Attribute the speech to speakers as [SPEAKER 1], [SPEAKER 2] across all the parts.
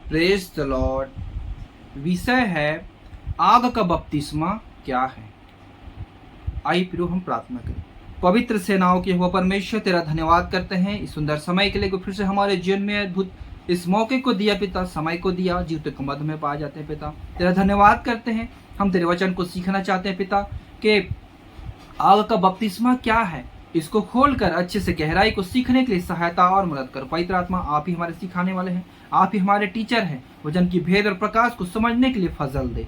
[SPEAKER 1] Praise the Lord. विषय है आग का बपतिस्मा क्या है। आइए प्रियो हम प्रार्थना करें। पवित्र सेनाओं के यहोवा परमेश्वर तेरा धन्यवाद करते हैं इस सुंदर समय के लिए फिर से हमारे जीवन में अद्भुत इस मौके को दिया पिता, समय को दिया, जीवित को मध्य में पाए जाते हैं पिता। तेरा धन्यवाद करते हैं। हम तेरे वचन को सीखना चाहते हैं पिता कि आग का बपतिस्मा क्या है, इसको खोलकर अच्छे से गहराई को सीखने के लिए सहायता और मदद कर। पवित्र आत्मा आप ही हमारे सिखाने वाले हैं, आप ही हमारे टीचर हैं। वचन की भेद और प्रकाश को समझने के लिए फजल दे।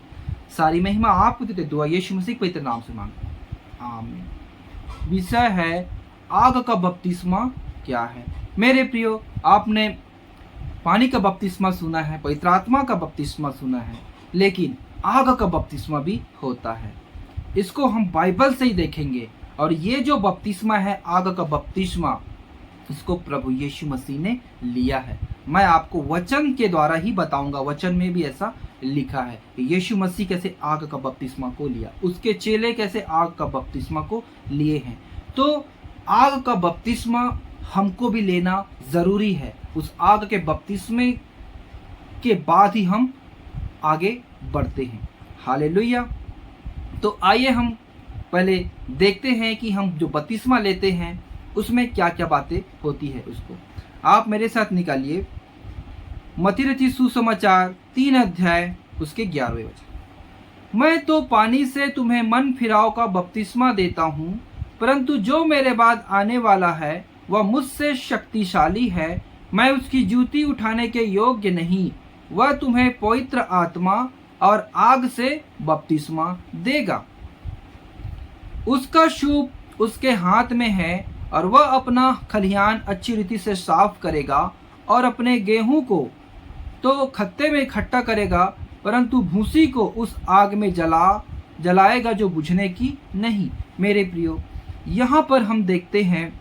[SPEAKER 1] सारी महिमा आपको देते दुआ यीशु मसीह के पवित्र नाम से मांगते हैं, आमीन। विषय है आग का बपतिस्मा क्या है। मेरे प्रियो, आपने पानी का बपतिस्मा सुना है, पवित्र आत्मा का बपतिस्मा सुना है, लेकिन आग का बपतिस्मा भी होता है। इसको हम बाइबल से ही देखेंगे। और ये जो बपतिस्मा है, आग का बपतिस्मा, इसको प्रभु यीशु मसीह ने लिया है। मैं आपको वचन के द्वारा ही बताऊंगा। वचन में भी ऐसा लिखा है कि यीशु मसीह कैसे आग का बपतिस्मा को लिया, उसके चेले कैसे आग का बपतिस्मा को लिए हैं। तो आग का बपतिस्मा हमको भी लेना जरूरी है। उस आग के बपतिस्मे के बाद ही हम आगे बढ़ते हैं। हालेलुया। तो आइए हम पहले देखते हैं कि हम जो बपतिस्मा लेते हैं उसमें क्या क्या बातें होती है। उसको आप मेरे साथ निकालिए मत्ती रचित सुसमाचार 3 अध्याय उसके 11वें वचन। मैं तो पानी से तुम्हें मन फिराव का बपतिस्मा देता हूँ, परंतु जो मेरे बाद आने वाला है वह मुझसे शक्तिशाली है। मैं उसकी जूती उठाने के योग्य नहीं। वह तुम्हें पवित्र आत्मा और आग से बपतिस्मा देगा। उसका शूप उसके हाथ में है और वह अपना खलिहान अच्छी रीति से साफ करेगा और अपने गेहूं को तो खत्ते में इकट्ठा करेगा, परंतु भूसी को उस आग में जलाएगा जो बुझने की नहीं। मेरे प्रियो, यहाँ पर हम देखते हैं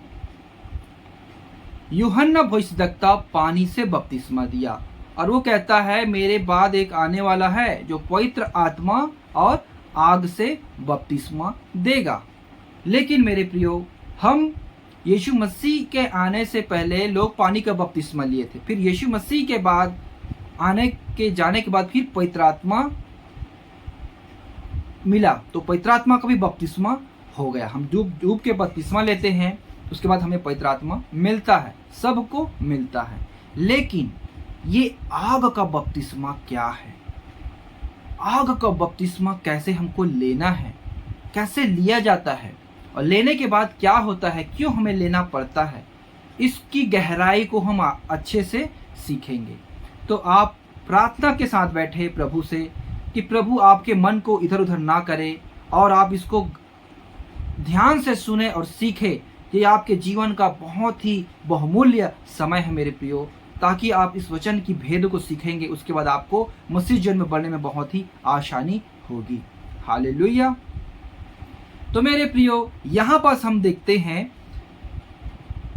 [SPEAKER 1] यूहन्ना भविष्यद्वक्ता पानी से बपतिस्मा दिया और वो कहता है मेरे बाद एक आने वाला है जो पवित्र आत्मा और आग से बपतिस्मा देगा। लेकिन मेरे प्रियो, हम यीशु मसीह के आने से पहले लोग पानी का बपतिस्मा लिए थे, फिर यीशु मसीह के बाद जाने के बाद फिर पवित्र आत्मा मिला, तो पवित्र आत्मा का भी बपतिस्मा हो गया। हम डूब के बपतिस्मा लेते हैं, उसके बाद हमें पवित्र आत्मा मिलता है, सबको मिलता है। लेकिन ये आग का बपतिस्मा क्या है? आग का बपतिस्मा कैसे हमको लेना है, कैसे लिया जाता है और लेने के बाद क्या होता है, क्यों हमें लेना पड़ता है, इसकी गहराई को हम अच्छे से सीखेंगे। तो आप प्रार्थना के साथ बैठे प्रभु से कि प्रभु आपके मन को इधर उधर ना करे और आप इसको ध्यान से सुने और सीखे। ये आपके जीवन का बहुत ही बहुमूल्य समय है मेरे प्रियो, ताकि आप इस वचन की भेद को सीखेंगे। उसके बाद आपको मसीह जीवन में बढ़ने में बहुत ही आसानी होगी। हालेलुया। तो मेरे प्रियो, यहाँ पास हम देखते हैं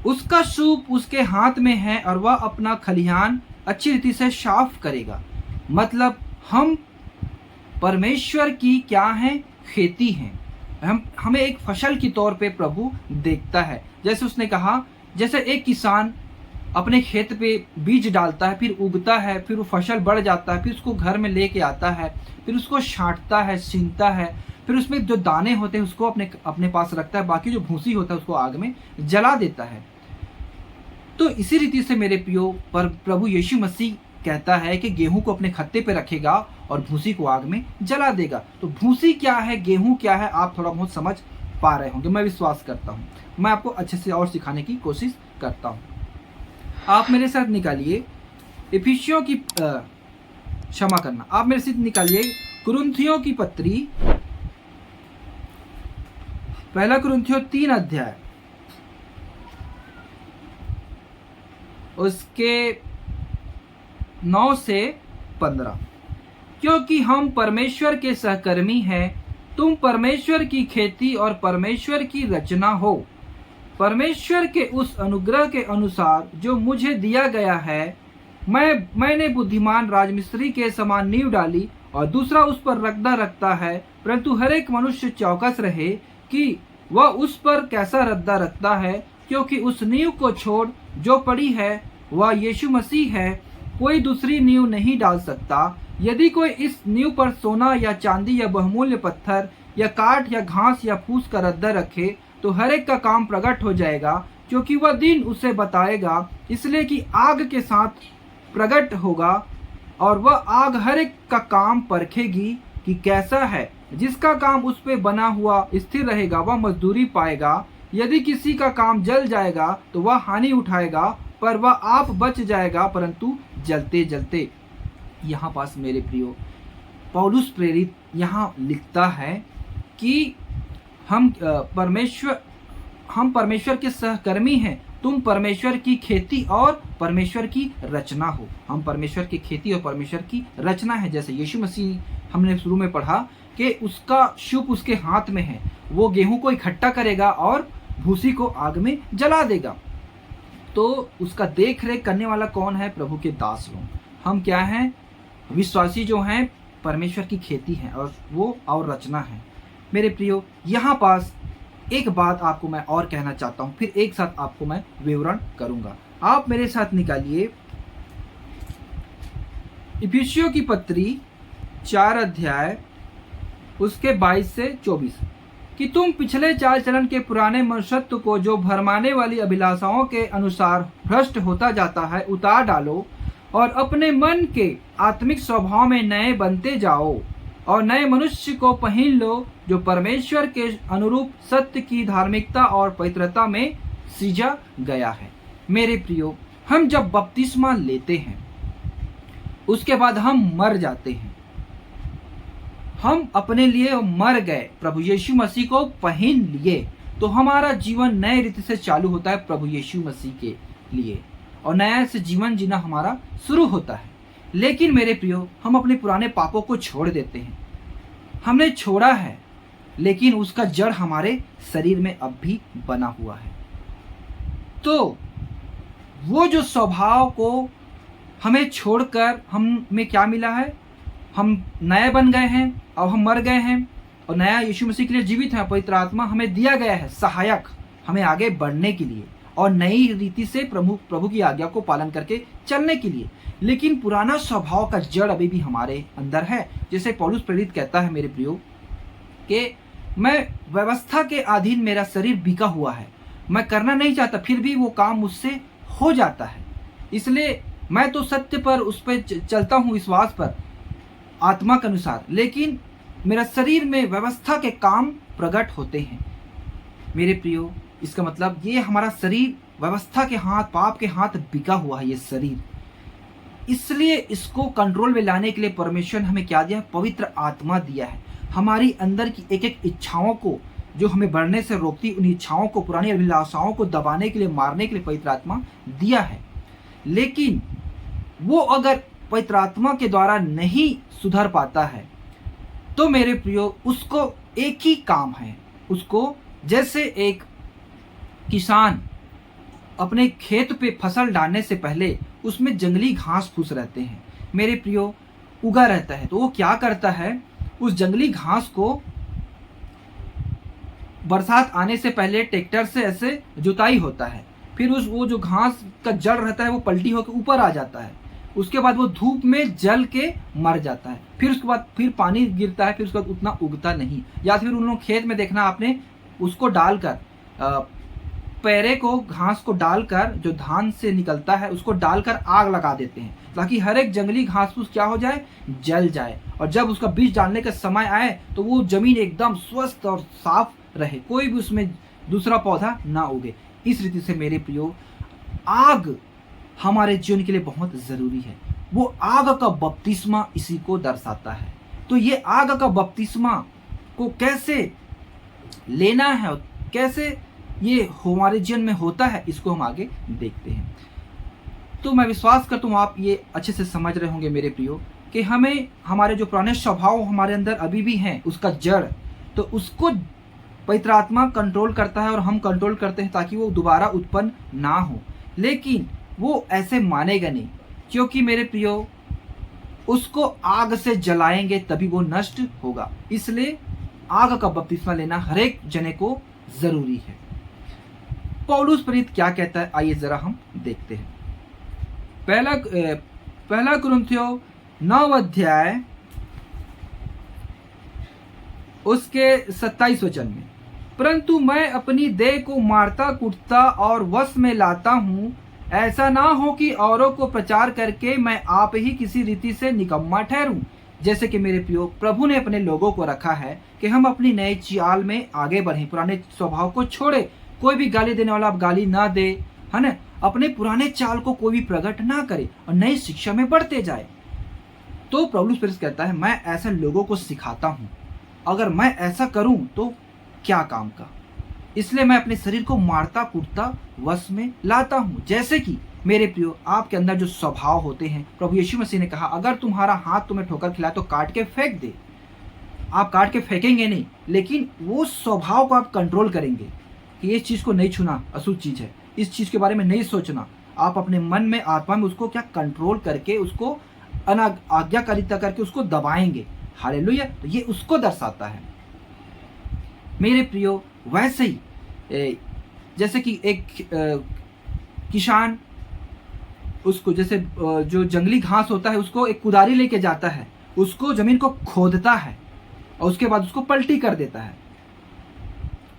[SPEAKER 1] उसका सूप उसके हाथ में है और वह अपना खलिहान अच्छी रीति से साफ करेगा। मतलब हम परमेश्वर की क्या है, खेती हैं। हमें एक फसल की तौर पे प्रभु देखता है। जैसे उसने कहा, जैसे एक किसान अपने खेत पे बीज डालता है, फिर उगता है, फिर वो फसल बढ़ जाता है, फिर उसको घर में लेके आता है, फिर उसको छांटता है, सींचता है, फिर उसमें जो दाने होते हैं उसको अपने पास रखता है, बाकी जो भूसी होता है उसको आग में जला देता है। तो इसी रीति से मेरे प्रियो, पर प्रभु यीशु मसीह कहता है कि गेहूं को अपने खत्ते पे रखेगा और भूसी को आग में जला देगा। तो भूसी क्या है, गेहूं क्या है, आप थोड़ा बहुत समझ पा रहे होंगे, मैं विश्वास करता हूं। मैं आपको अच्छे से और सिखाने की कोशिश करता हूं। आप मेरे साथ निकालिए इफिसियों की क्षमा करना, आप मेरे साथ निकालिए कुरिन्थियों की पत्री, पहला कुरिन्थियों 3 अध्याय उसके 9 से 15। क्योंकि हम परमेश्वर के सहकर्मी हैं, तुम परमेश्वर की खेती और परमेश्वर की रचना हो। परमेश्वर के उस अनुग्रह के अनुसार जो मुझे दिया गया है, मैंने बुद्धिमान राजमिस्त्री के समान नींव डाली और दूसरा उस पर रखदा रखता है, परंतु हर एक मनुष्य चौकस रहे कि वह उस पर कैसा रद्दा रखता है, क्योंकि उस नींव को छोड़ जो पड़ी है वह यीशु मसीह है। कोई दूसरी नींव नहीं डाल सकता। यदि कोई इस नींव पर सोना या चांदी या बहुमूल्य पत्थर या काठ या घास या फूस का रद्दा रखे तो हर एक का काम प्रकट हो जाएगा, क्योंकि वह दिन उसे बताएगा, इसलिए कि आग के साथ प्रकट होगा और वह आग हर एक का काम परखेगी कि कैसा है। जिसका काम उस पे बना हुआ स्थिर रहेगा वह मजदूरी पाएगा। यदि किसी का काम जल जाएगा तो वह हानि उठाएगा, पर वह आप बच जाएगा परंतु जलते जलते। यहाँ पास मेरे प्रियो पौलुस प्रेरित यहाँ लिखता है कि हम परमेश्वर के सहकर्मी हैं। तुम परमेश्वर की खेती और परमेश्वर की रचना हो। हम परमेश्वर की खेती और परमेश्वर की रचना है। जैसे यीशु मसीह हमने शुरू में पढ़ा कि उसका शुभ उसके हाथ में है, वो गेहूं को इकट्ठा करेगा और भूसी को आग में जला देगा। तो उसका देख रेख करने वाला कौन है? प्रभु के दास लोग। हम क्या हैं? विश्वासी जो हैं परमेश्वर की खेती हैं और वो और रचना है। मेरे प्रियो यहाँ पास एक बात आपको मैं और कहना चाहता हूँ, फिर एक साथ आपको मैं विवरण करूंगा। आप मेरे साथ निकालिए इफिसियों की पत्री 4 अध्याय उसके 22 से 24 कि तुम पिछले चाल चलन के पुराने मनुष्यत्व को जो भरमाने वाली अभिलाषाओं के अनुसार भ्रष्ट होता जाता है उतार डालो और अपने मन के आत्मिक स्वभाव में नए बनते जाओ और नए मनुष्य को पहन लो जो परमेश्वर के अनुरूप सत्य की धार्मिकता और पवित्रता में सींचा गया है। मेरे प्रियो, हम जब बपतिस्मा लेते हैं उसके बाद हम मर जाते हैं। हम अपने लिए मर गए, प्रभु यीशु मसीह को पहन लिए, तो हमारा जीवन नए रीति से चालू होता है प्रभु यीशु मसीह के लिए और नया से जीवन जीना हमारा शुरू होता है। लेकिन मेरे प्रियो, हम अपने पुराने पापों को छोड़ देते हैं। हमने छोड़ा है लेकिन उसका जड़ हमारे शरीर में अब भी बना हुआ है। तो वो जो स्वभाव को हमें छोड़कर हम में क्या मिला है? हम नए बन गए हैं, अब हम मर गए हैं और नया यीशु मसीह के लिए जीवित है। पवित्र आत्मा हमें दिया गया है सहायक, हमें आगे बढ़ने के लिए और नई रीति से प्रभु की आज्ञा को पालन करके चलने के लिए। लेकिन पुराना स्वभाव का जड़ अभी भी हमारे अंदर है। जैसे पौलुस प्रेरित कहता है मेरे प्रियो कि मैं व्यवस्था के अधीन, मेरा शरीर बिका हुआ है, मैं करना नहीं चाहता फिर भी वो काम मुझसे हो जाता है। इसलिए मैं तो सत्य पर उस पर चलता हूँ, विश्वास पर, आत्मा के अनुसार, लेकिन मेरा शरीर में व्यवस्था के काम प्रकट होते हैं। मेरे प्रियो, इसका मतलब ये हमारा शरीर व्यवस्था के हाथ, पाप के हाथ बिका हुआ है ये शरीर। इसलिए इसको कंट्रोल में लाने के लिए परमेश्वर ने हमें क्या दिया? पवित्र आत्मा दिया है। हमारी अंदर की एक एक इच्छाओं को जो हमें बढ़ने से रोकती, उन इच्छाओं को, पुरानी अभिलाषाओं को दबाने के लिए, मारने के लिए पवित्र आत्मा दिया है। लेकिन वो अगर पवित्र आत्मा के द्वारा नहीं सुधर पाता है तो मेरे प्रियो, उसको एक ही काम है, उसको जैसे एक किसान अपने खेत पे फसल डालने से पहले उसमें जंगली घास फूस रहते हैं, मेरे प्रियो, उगा रहता है, तो वो क्या करता है? उस जंगली घास को बरसात आने से पहले ट्रैक्टर से ऐसे जुताई होता है, फिर वो जो घास का जड़ रहता है वो पलटी होकर ऊपर आ जाता है, उसके बाद वो धूप में जल के मर जाता है, फिर उसके बाद फिर पानी गिरता है, फिर उसके बाद उतना उगता नहीं। या फिर उन लोग खेत में देखना आपने, उसको डालकर पैरे को, घास को डालकर, जो धान से निकलता है उसको डालकर आग लगा देते हैं ताकि हर एक जंगली घास फूस क्या हो जाए? जल जाए। और जब उसका बीज डालने का समय आए तो वो जमीन एकदम स्वस्थ और साफ रहे, कोई भी उसमें दूसरा पौधा ना उगे। इस रीति से मेरे प्रियो, आग हमारे जीवन के लिए बहुत जरूरी है। वो आग का बपतिस्मा इसी को दर्शाता है। तो ये आग का बपतिस्मा को कैसे लेना है, कैसे ये हमारे जीवन में होता है, इसको हम आगे देखते हैं। तो मैं विश्वास करता हूँ आप ये अच्छे से समझ रहे होंगे मेरे प्रियो कि हमें हमारे जो पुराने स्वभाव हमारे अंदर अभी भी हैं, उसका जड़, तो उसको पवित्र आत्मा कंट्रोल करता है और हम कंट्रोल करते हैं ताकि वो दोबारा उत्पन्न ना हो। लेकिन वो ऐसे मानेगा नहीं, क्योंकि मेरे प्रियो, उसको आग से जलाएंगे तभी वो नष्ट होगा। इसलिए आग का बपतिस्मा लेना हर एक जने को जरूरी है। पौलुस प्रेरित क्या कहता है, आइए जरा हम देखते हैं। पहला कुरिन्थियों 9 अध्याय उसके 27 वचन में, परंतु मैं अपनी देह को मारता कूटता और वश में लाता हूँ, ऐसा ना हो कि औरों को प्रचार करके मैं आप ही किसी रीति से निकम्मा ठहरूं। जैसे कि मेरे प्रियो, प्रभु ने अपने लोगों को रखा है कि हम अपनी नई चाल में आगे बढ़ें, पुराने स्वभाव को छोड़े। कोई भी गाली देने वाला आप गाली ना दे, है ना, अपने पुराने चाल को कोई भी प्रकट ना करे और नई शिक्षा में बढ़ते जाए। तो पौलुस प्रेरित कहता है, मैं ऐसे लोगों को सिखाता हूँ, अगर मैं ऐसा करूं तो क्या काम का, इसलिए मैं अपने शरीर को मारता कूटता वश में लाता हूं। जैसे कि मेरे प्रियो, आपके अंदर जो स्वभाव होते हैं, प्रभु यीशु मसीह ने कहा, अगर तुम्हारा हाथ तुम्हें ठोकर खिलाए तो काट के फेंक दे। आप काट के फेंकेंगे नहीं, लेकिन वो स्वभाव को आप कंट्रोल करेंगे कि इस चीज को नहीं छूना, अशुद्ध चीज है, इस चीज के बारे में नहीं सोचना। आप अपने मन में, आत्मा में उसको क्या कंट्रोल करके, उसको आज्ञाकारिता करके उसको दबाएंगे। हालेलुया। तो ये उसको दर्शाता है मेरे प्रियो। वैसे ही जैसे कि एक किसान उसको, जैसे जो जंगली घास होता है उसको एक कुदारी लेके जाता है, उसको जमीन को खोदता है और उसके बाद उसको पलटी कर देता है।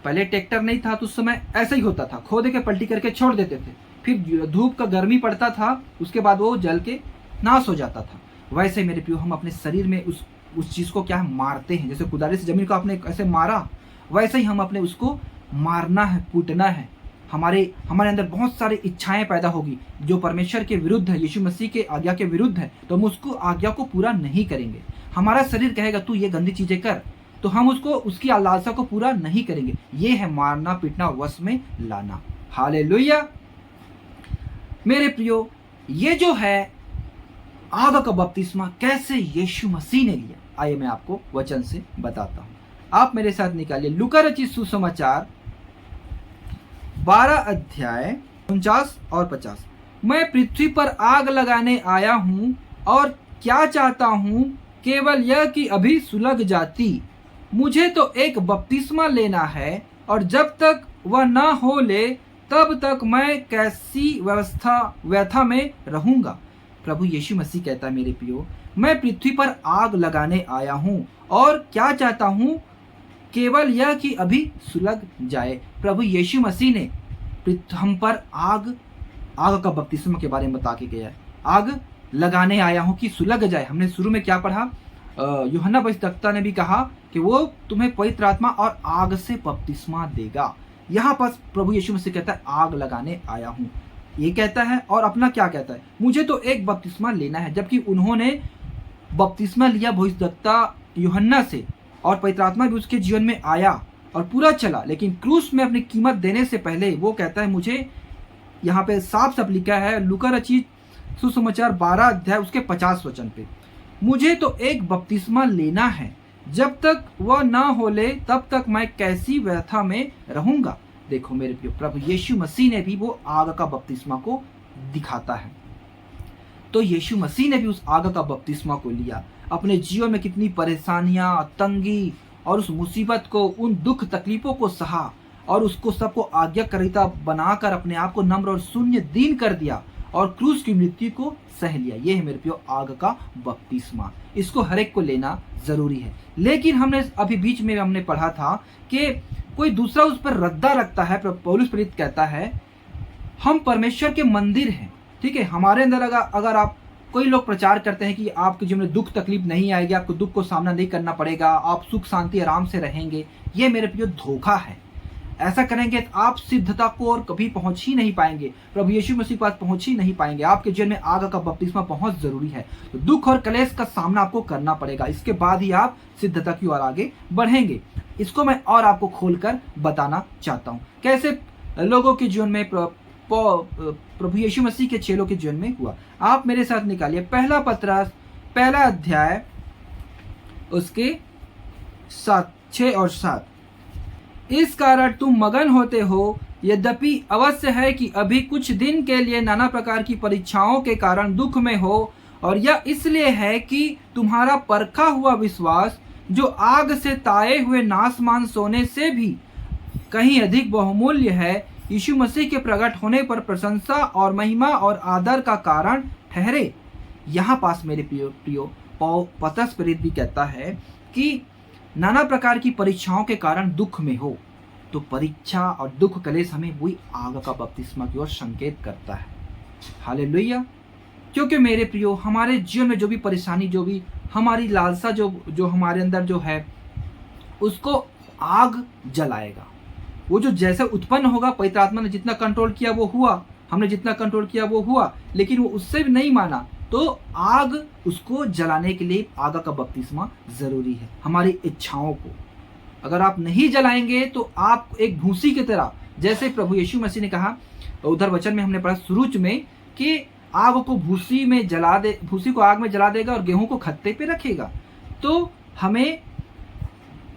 [SPEAKER 1] पहले ट्रैक्टर नहीं था तो उस समय ऐसा ही होता था, खोद के पलटी करके छोड़ देते थे, फिर धूप का गर्मी पड़ता था, उसके बाद वो जल के नाश हो जाता था। वैसे मेरे प्रियो, हम अपने शरीर में उस चीज को क्या है, मारते हैं। जैसे कुदारी से जमीन को आपने ऐसे मारा, वैसे ही हम अपने उसको मारना है, कूटना है। हमारे अंदर बहुत सारी इच्छाएं पैदा होगी जो परमेश्वर के विरुद्ध है, यीशु मसीह के आज्ञा के विरुद्ध है, तो हम उसको आज्ञा को पूरा नहीं करेंगे। हमारा शरीर कहेगा तू ये गंदी चीजें कर, तो हम उसकी लालसा को पूरा नहीं करेंगे। ये है मारना, पीटना, वश में लाना। हालेलुया। मेरे प्रियो, ये जो है आग का बपतिस्मा कैसे यीशु मसीह ने लिया, आइए मैं आपको वचन से बताता हूं। आप मेरे साथ निकालिए लूका रचित सुसमाचार 12 अध्याय 49 और 50। मैं पृथ्वी पर आग लगाने आया हूं और क्या चाहता हूं, केवल यह कि अभी सुलग जाती। मुझे तो एक बपतिस्मा लेना है और जब तक वह न हो ले तब तक मैं कैसी व्यथा में रहूंगा। प्रभु यीशु मसीह कहता है, मेरे प्रियो, मैं पृथ्वी पर आग लगाने आया हूं और क्या चाहता हूं, केवल यह कि अभी सुलग जाए। प्रभु यीशु मसीह ने हम पर आग का बपतिस्मा के बारे में बता के गया है। आग लगाने आया हूं कि सुलग जाए। हमने शुरू में क्या पढ़ा, यूहन्ना बपतिस्मा ने भी कहा कि वो तुम्हें पवित्र आत्मा और आग से बपतिस्मा देगा। यहाँ पर प्रभु यीशु मसीह कहता है आग लगाने आया हूं, ये कहता है। और अपना क्या कहता है, मुझे तो एक बपतिस्मा लेना है। जबकि उन्होंने बपतिस्मा लिया भविष्यद्वक्ता यूहन्ना से और पवित्र आत्मा भी उसके जीवन में आया और पूरा चला, लेकिन क्रूस में अपनी कीमत देने से पहले वो कहता है, मुझे यहाँ पे साफ साफ लिखा है लूका रचित सुसमाचार 12 अध्याय उसके 50 वचन पे, मुझे तो एक बपतिस्मा लेना है, जब तक वह ना हो ले तब तक मैं कैसी व्यथा में रहूंगा। देखो मेरे प्रिय, प्रभु यीशु मसीह ने भी वो आग का बपतिस्मा को दिखाता है। तो यीशु मसीह ने भी उस आग का बपतिस्मा को लिया। अपने जीवन में कितनी परेशानियां, तंगी और उस मुसीबत को, उन दुख तकलीफों को सहा और उसको सबको आज्ञाकारिता बनाकर अपने आप को नम्र और शून्य दीन कर दिया और क्रूस की मृत्यु को सह लिया। ये है मेरे प्रियो आग का बपतिस्मा। इसको हर एक को लेना जरूरी है। लेकिन हमने अभी बीच में हमने पढ़ा था कि कोई दूसरा उस पर रद्दा रखता है। पौलुस प्रेरित कहता है हम परमेश्वर के मंदिर हैं, ठीक है। हमारे अंदर अगर आप, कोई लोग प्रचार करते हैं कि आपके जीवन में दुख तकलीफ नहीं आएगी, आपको दुख को सामना नहीं करना पड़ेगा, आप सुख शांति आराम से रहेंगे। ये मेरे प्रियो धोखा है। ऐसा करेंगे तो आप सिद्धता को और कभी पहुंच ही नहीं पाएंगे, प्रभु यीशु मसीह के पास पहुंच ही नहीं पाएंगे। आपके जीवन में आग का बपतिस्मा बहुत जरूरी है। तो दुख और क्लेश का सामना आपको करना पड़ेगा, इसके बाद ही आप सिद्धता की ओर आगे बढ़ेंगे। इसको मैं और आपको खोलकर बताना चाहता हूँ कैसे लोगों के जीवन में, प्रभु यीशु मसीह के चेलों के जीवन में हुआ। आप मेरे साथ निकालिए पहला पत्रस 1 अध्याय उसके 6 और 7। इस कारण तुम मगन होते हो, यद्यपि अवश्य है कि अभी कुछ दिन के लिए नाना प्रकार की परीक्षाओं के कारण दुख में हो, और यह इसलिए है कि तुम्हारा परखा हुआ विश्वास, जो आग से ताए हुए नाशमान सोने से भी कहीं अधिक बहुमूल्य है, यीशु मसीह के प्रकट होने पर प्रशंसा और महिमा और आदर का कारण ठहरे। यहाँ पास मेरे प्रियो पतरस प्रेरित भी कहता है कि नाना प्रकार की परीक्षाओं के कारण दुख में हो, तो परीक्षा और दुख कलेश हमें वही आग का बपतिस्मा की ओर संकेत करता है। हालेलुया। क्योंकि मेरे प्रियो हमारे जीवन में जो भी परेशानी, जो भी हमारी लालसा जो हमारे अंदर जो है, उसको आग जलाएगा। वो जो जैसे उत्पन्न होगा, पवित्र आत्मा ने जितना कंट्रोल किया वो हुआ, हमने जितना कंट्रोल किया वो हुआ, लेकिन वो उससे भी नहीं माना, तो आग उसको जलाने के लिए आग का बपतिस्मा जरूरी है। हमारी इच्छाओं को अगर आप नहीं जलाएंगे तो आप एक भूसी की तरह, जैसे प्रभु यीशु मसीह ने कहा, उधर वचन में हमने पढ़ा शुरू में कि आग को भूसी में जला दे, भूसी को आग में जला देगा और गेहूं को खत्ते पे रखेगा। तो हमें,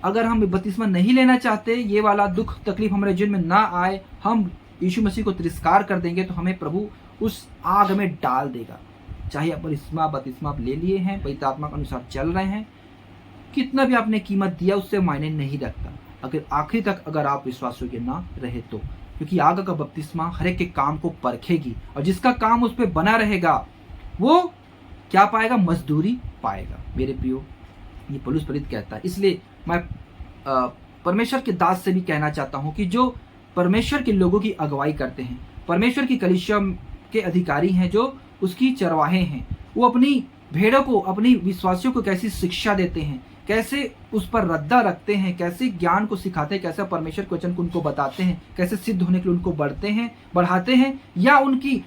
[SPEAKER 1] अगर हम बपतिस्मा नहीं लेना चाहते, ये वाला दुख तकलीफ हमारे जीवन में ना आए, हम यीशु मसीह को तिरस्कार कर देंगे, तो हमें प्रभु उस आग में डाल देगा। चाहे आप बपतिस्मा आप ले लिए हैं, पवित्र आत्मा के अनुसार चल रहे हैं, कितना भी आपने कीमत दिया उससे मायने नहीं रखता अगर आखिरी तक अगर आप विश्वास योग्य ना रहे तो, क्योंकि आग का बपतिस्मा हर एक के काम को परखेगी और जिसका काम उस पर बना रहेगा वो क्या पाएगा? मजदूरी पाएगा। मेरे प्रियो, ये पौलुस प्रेरित कहता है। इसलिए मैं परमेश्वर के दास से भी कहना चाहता हूं कि जो परमेश्वर के लोगों की अगुवाई करते हैं, परमेश्वर की कलीसिया के अधिकारी हैं, जो उसकी चरवाहे हैं, वो अपनी भेड़ों को, अपनी विश्वासियों को कैसी शिक्षा देते हैं, कैसे उस पर रद्दा रखते हैं, कैसे ज्ञान को सिखाते हैं, कैसे परमेश्वर के वचन को उनको बताते हैं, कैसे सिद्ध होने के लिए उनको बढ़ाते हैं या उनकी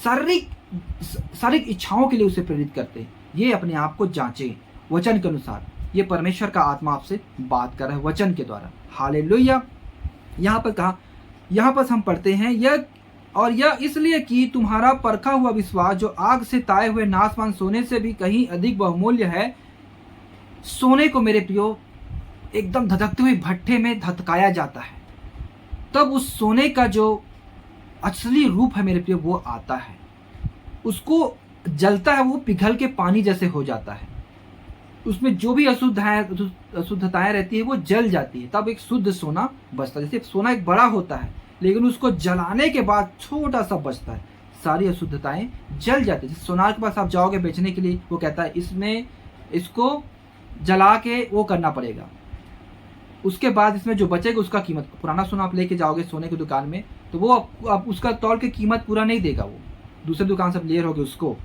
[SPEAKER 1] शारीरिक इच्छाओं के लिए उसे प्रेरित करते हैं। ये अपने आप को जांचें वचन के अनुसार। ये परमेश्वर का आत्मा आपसे बात कर रहा है वचन के द्वारा। हालेलुया। यहाँ पर कहा, यहाँ पर हम पढ़ते हैं, यह इसलिए कि तुम्हारा परखा हुआ विश्वास जो आग से ताए हुए नाशवान सोने से भी कहीं अधिक बहुमूल्य है। सोने को मेरे प्रियो एकदम धधकते हुए भट्ठे में धधकाया जाता है, तब उस सोने का जो असली रूप है मेरे प्रियो वो आता है। उसको जलता है, वो पिघल के पानी जैसे हो जाता है। उसमें जो भी अशुद्धताएं रहती है वो जल जाती है, तब एक शुद्ध सोना बचता है। जैसे सोना एक बड़ा होता है, लेकिन उसको जलाने के बाद छोटा सा बचता है, सारी अशुद्धताएं जल जाती है। जैसे सोनार के पास आप जाओगे बेचने के लिए, वो कहता है इसको जला के वो करना पड़ेगा, उसके बाद इसमें जो बचेगा उसका कीमत। पुराना सोना आप लेके जाओगे सोने की दुकान में, तो वो आप उसका तौल के कीमत पूरा नहीं देगा। वो दूसरे दुकान से ले रहोगे उसको,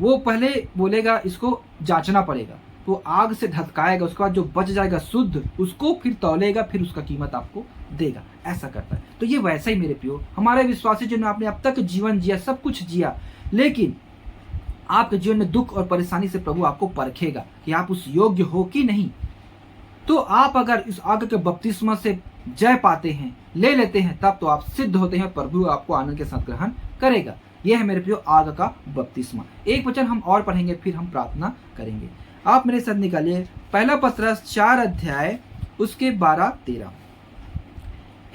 [SPEAKER 1] वो पहले बोलेगा इसको जांचना पड़ेगा, तो आग से धधकाएगा, उसके बाद जो बच जाएगा शुद्ध, उसको फिर तौलेगा, फिर उसका कीमत आपको देगा। ऐसा करता है। तो ये वैसा ही मेरे प्रियो, हमारे विश्वासी जिन्होंने आपने अब तक जीवन जिया, सब कुछ जिया, लेकिन आपके जीवन में दुख और परेशानी से प्रभु आपको परखेगा कि आप उस योग्य हो कि नहीं। तो आप अगर इस आग के बपतिस्मा से जय पाते हैं, ले लेते हैं, तब तो आप सिद्ध होते हैं, प्रभु आपको आनंद के साथ ग्रहण करेगा। यह है मेरे प्रियो आग का बपतिस्मा। एक वचन हम और पढ़ेंगे, फिर हम प्रार्थना करेंगे। आप मेरे साथ निकालिए पहला पतरस 4 अध्याय उसके 12-13।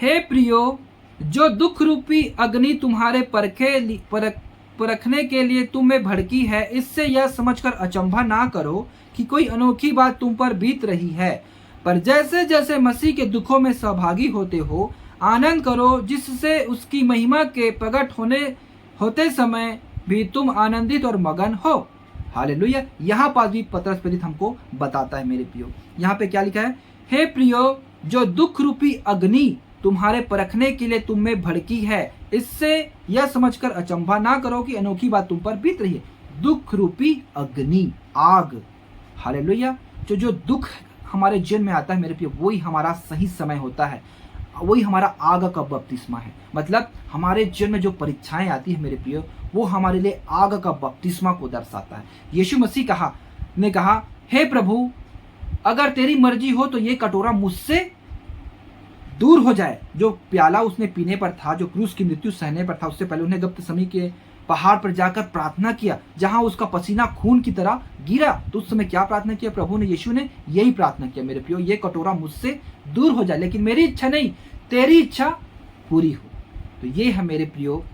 [SPEAKER 1] हे प्रियो, जो दुख रूपी अग्नि तुम्हारे परखने के लिए तुम में भड़की है, इससे यह समझकर अचंभा ना करो कि कोई अनोखी बात तुम पर बीत रही है, पर जैसे जैसे मसीह के दुखों में सहभागी होते हो, आनंद करो, जिससे उसकी महिमा के प्रकट होते समय भी तुम आनंदित और मगन हो। हालेलुया। यहाँ पर भी पतरस प्रेरित हमको बताता है मेरे प्रियो, यहाँ पे क्या लिखा है? हे प्रियो, जो दुख रूपी अग्नि तुम्हारे परखने के लिए तुम में भड़की है, इससे यह समझकर अचंभा ना करो कि अनोखी बात तुम पर बीत रही है। दुख रूपी अग्नि, आग। हालेलुया। जो दुख हमारे जीवन में आता है मेरे प्रियो, वही हमारा सही समय होता है, वही हमारा आग का बपतिस्मा है। मतलब हमारे जीवन में जो परीक्षाएं आती है मेरे प्रियो, वो हमारे लिए आग का बपतिस्मा को दर्शाता है। यीशु मसीह ने कहा, हे प्रभु, अगर तेरी मर्जी हो तो ये कटोरा मुझसे दूर हो जाए। जो प्याला उसने पीने पर था, जो क्रूस की मृत्यु सहने पर था, उससे पहले उन्हें गत्समनी के पहाड़ पर जाकर प्रार्थना किया, जहां उसका पसीना खून की तरह गिरा। तो उस समय क्या प्रार्थना किया प्रभु ने? यीशु ने यही प्रार्थना किया, मेरे प्रियो, ये कटोरा मुझसे दूर हो जाए, लेकिन मेरी इच्छा नहीं, तेरी इच्छा पूरी हो। तो ये है मेरे प्रियो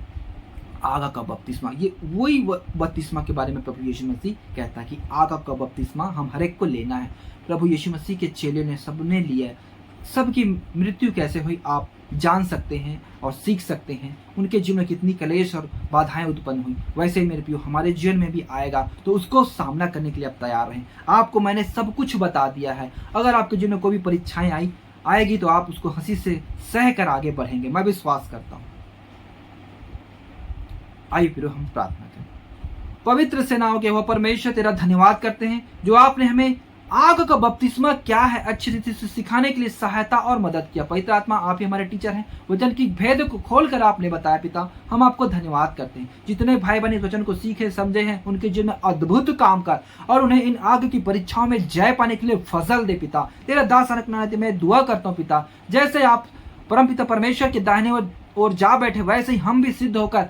[SPEAKER 1] आग का बपतिस्मा। ये वही बपतिस्मा के बारे में प्रभु यीशु मसीह कहता है कि आग का बपतिस्मा हम हर एक को लेना है। प्रभु यीशु मसीह के चेले ने सबने लिया है। सबकी मृत्यु कैसे हुई आप जान सकते हैं और सीख सकते हैं। उनके जीवन में कितनी कलेश और बाधाएं उत्पन्न हुई, वैसे ही मेरे प्रियो हमारे जीवन में भी आएगा, तो उसको सामना करने के लिए आप तैयार रहें। आपको मैंने सब कुछ बता दिया है। अगर आपके जीवन में कोई भी परीक्षाएं आएगी तो आप उसको हंसी से सह कर आगे बढ़ेंगे, मैं विश्वास करता हूँ। आइए प्रियो हम प्रार्थना करें। पवित्र सेनाओं के वह परमेश्वर तेरा धन्यवाद करते हैं जो आपने हमें आग का बपतिस्मा क्या है अच्छी रीति से सिखाने के लिए सहायता और मदद किया। पवित्र आत्मा आप ही हमारे टीचर हैं, वचन की भेद को खोलकर आपने बताया पिता, हम आपको धन्यवाद करते हैं। जितने भाई बहन इस वचन को सीखे समझे हैं उनके जीवन में अद्भुत काम कर और उन्हें इन आग की परीक्षाओं में जय पाने के लिए फजल दे पिता। तेरा दास अनक मैं दुआ करता हूँ पिता, जैसे आप परम पिता परमेश्वर के दाहिने ओर जा बैठे वैसे ही हम भी सिद्ध होकर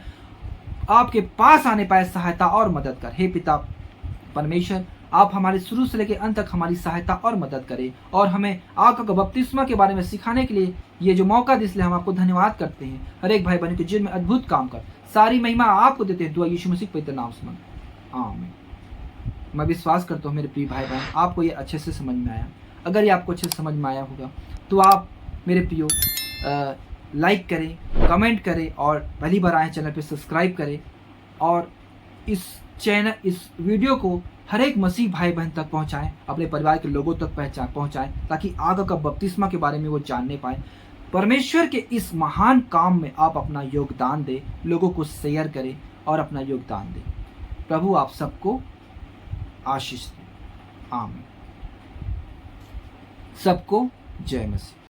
[SPEAKER 1] आपके पास आने पाए सहायता और मदद कर। हे पिता परमेश्वर, आप हमारे शुरू से लेकर अंत तक हमारी सहायता और मदद करें और हमें आग का बपतिस्मा के बारे में सिखाने के लिए ये जो मौका दी, इसलिए हम आपको धन्यवाद करते हैं। हर एक भाई बहन के जीवन में अद्भुत काम कर, सारी महिमा आपको देते हैं। दुआ यीशु मसीह के पवित्र नाम से मांगते हैं, आमीन। मैं विश्वास करता हूँ मेरे प्रिय भाई बहन आपको ये अच्छे से समझ में आया। अगर ये आपको अच्छे से समझ में आया होगा तो आप मेरे प्रियो लाइक करें, कमेंट करें और पहली बार आए चैनल पे सब्सक्राइब करें और इस वीडियो को हर एक मसीह भाई बहन तक पहुंचाएं, अपने परिवार के लोगों तक पहुंचाएं ताकि आग का बपतिस्मा के बारे में वो जानने पाए। परमेश्वर के इस महान काम में आप अपना योगदान दें, लोगों को शेयर करें और अपना योगदान दें। प्रभु आप सबको आशीष दें, आमीन। सबको जय मसीह।